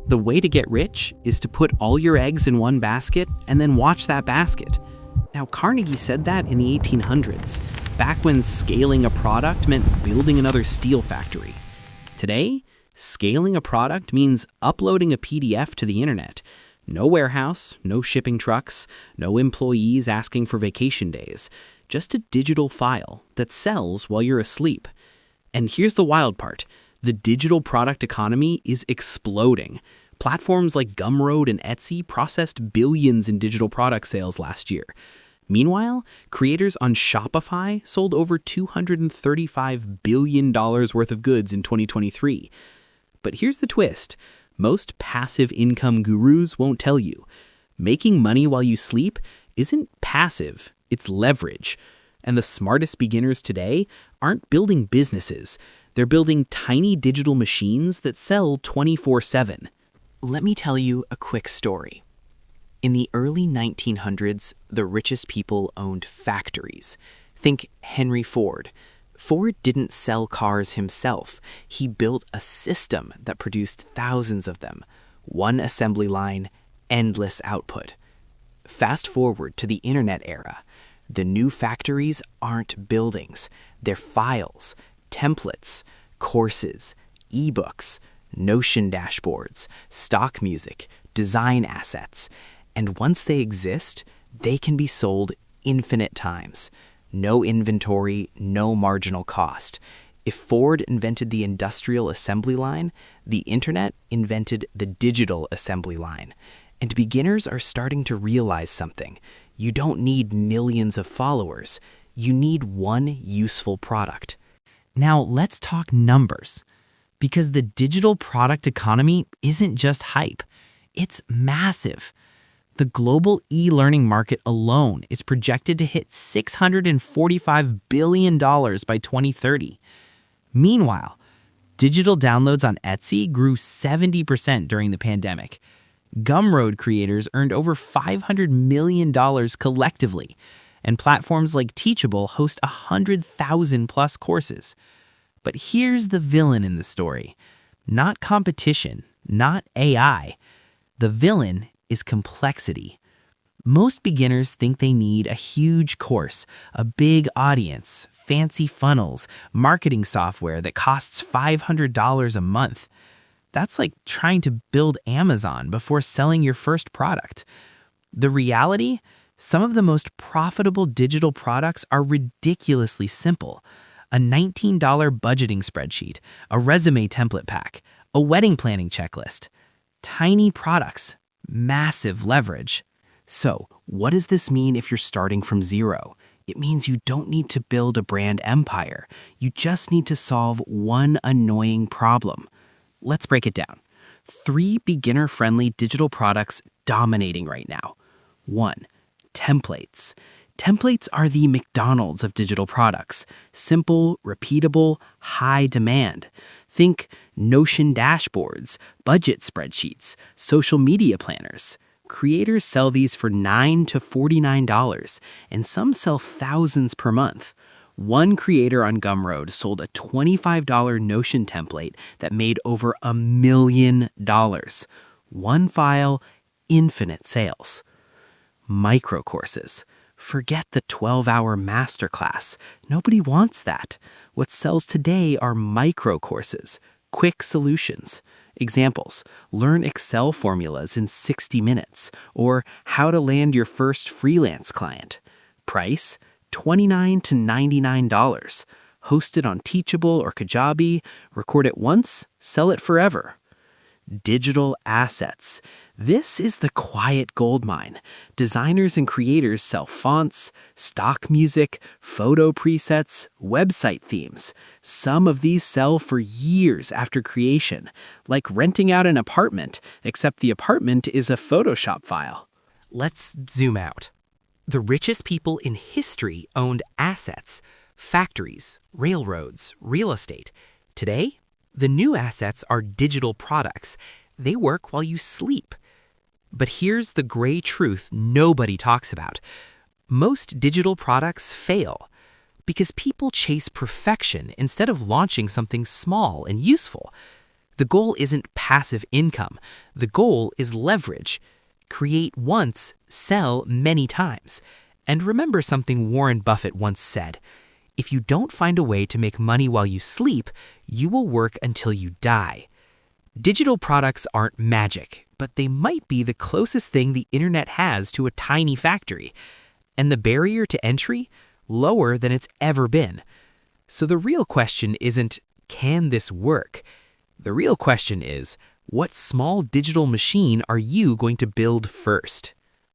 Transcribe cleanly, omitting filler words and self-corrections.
The way to get rich is to put all your eggs in one basket and then watch that basket. Now, Carnegie said that in the 1800s, back when scaling a product meant building another steel factory. Today, scaling a product means uploading a PDF to the internet. No warehouse, no shipping trucks, no employees asking for vacation days. Just a digital file that sells while you're asleep. And here's the wild part. The digital product economy is exploding. Platforms like Gumroad and Etsy processed billions in digital product sales last year. Meanwhile, creators on Shopify sold over $235 billion worth of goods in 2023. But here's the twist. Most passive income gurus won't tell you. Making money while you sleep isn't passive, it's leverage. And the smartest beginners today aren't building businesses. They're building tiny digital machines that sell 24/7. Let me tell you a quick story. In the early 1900s, the richest people owned factories. Think Henry Ford. Ford didn't sell cars himself. He built a system that produced thousands of them. One assembly line, endless output. Fast forward to the internet era. The new factories aren't buildings. They're files, templates, courses, ebooks, Notion dashboards, stock music, design assets. And once they exist, they can be sold infinite times. No inventory, no marginal cost. If Ford invented the industrial assembly line, the internet invented the digital assembly line. And beginners are starting to realize something. You don't need millions of followers. You need one useful product. Now let's talk numbers. Because the digital product economy isn't just hype. It's massive. The global e-learning market alone is projected to hit $645 billion by 2030. Meanwhile, digital downloads on Etsy grew 70% during the pandemic. Gumroad creators earned over $500 million collectively, and platforms like Teachable host 100,000 plus courses. But here's the villain in the story. Not competition, not AI. The villain is complexity. Most beginners think they need a huge course, a big audience, fancy funnels, marketing software that costs $500 a month. That's like trying to build Amazon before selling your first product. The reality? Some of the most profitable digital products are ridiculously simple. A $19 budgeting spreadsheet, a resume template pack, a wedding planning checklist. Tiny products, massive leverage. So, what does this mean if you're starting from zero? It means you don't need to build a brand empire. You just need to solve one annoying problem. Let's break it down. 3 beginner-friendly digital products dominating right now. 1. Templates. Templates are the McDonald's of digital products. Simple, repeatable, high demand. Think Notion dashboards, budget spreadsheets, social media planners. Creators sell these for $9 to $49, and some sell thousands per month. One creator on Gumroad sold a $25 Notion template that made over $1 million. One file, infinite sales. Micro courses. Forget the 12-hour masterclass. Nobody wants that. What sells today are micro courses, quick solutions. Examples: learn Excel formulas in 60 minutes, or how to land your first freelance client. Price: $29 to $99. Hosted on Teachable or Kajabi, record it once, sell it forever. Digital assets. This is the quiet goldmine. Designers and creators sell fonts, stock music, photo presets, website themes. Some of these sell for years after creation, like renting out an apartment, except the apartment is a Photoshop file. Let's zoom out. The richest people in history owned assets, factories, railroads, real estate. Today, the new assets are digital products. They work while you sleep. But here's the gray truth nobody talks about. Most digital products fail because people chase perfection instead of launching something small and useful. The goal isn't passive income. The goal is leverage. Create once, sell many times. And remember something Warren Buffett once said: if you don't find a way to make money while you sleep, you will work until you die. Digital products aren't magic, but they might be the closest thing the internet has to a tiny factory. And the barrier to entry? Lower than it's ever been. So the real question isn't, can this work? The real question is, what small digital machine are you going to build first?